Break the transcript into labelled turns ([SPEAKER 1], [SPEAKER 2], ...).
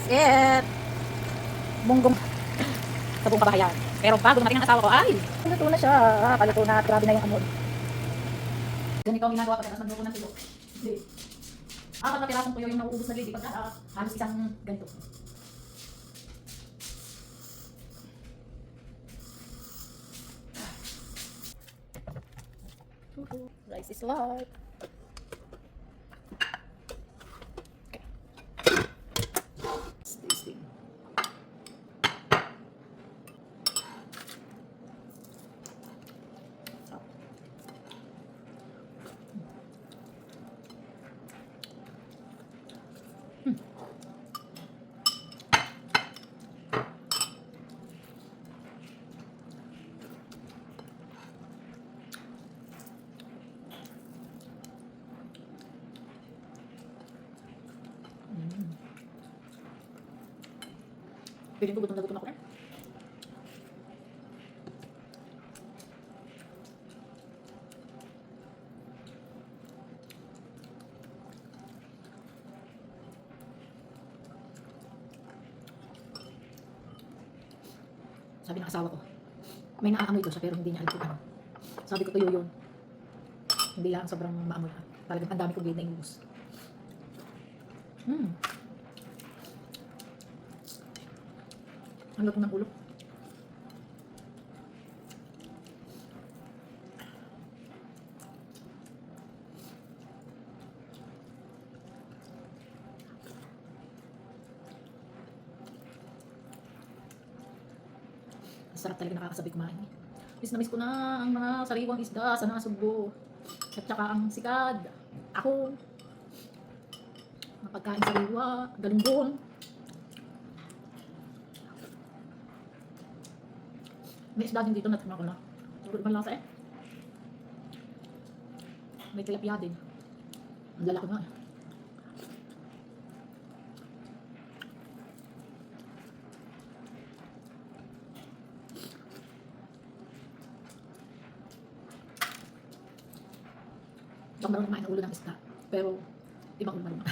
[SPEAKER 1] it. Munggong sa buong kabahayan. Pero bago dumating ang asawa ko, ay, paluto na siya. Paluto na at grabe na yung amoy. Ganito ang ginagawa pagkatapos magluto ng tuyo. Hindi. 4 na pirasong tuyo yung nauubos na lady pagka halos isang ganito. Rice is life. Okay. It's tasty. Piling ko gutom na gutom ako eh. Sabi ng asawa ko, may naaamoy ko siya pero hindi niya alam kung ano. Sabi ko tuyo yun. Hindi lang sobrang maamoy. Talagang ang dami kong gate na inubos. Ang lutong ng ulo. Sarap talaga, nakakasabay kumain. Miss na miss ko na ang mga sariwang isda sa Nasugbo. At saka ang sikad. Ako. Mga pagkain sariwa, galunggong. May isda din dito na tignan ko na. Siguro ibang lasa eh. May tilapia din. Ang lalaki nga eh. Hindi ako marunong kumain ng ulo ng isda. Pero, ibang ulo marunong.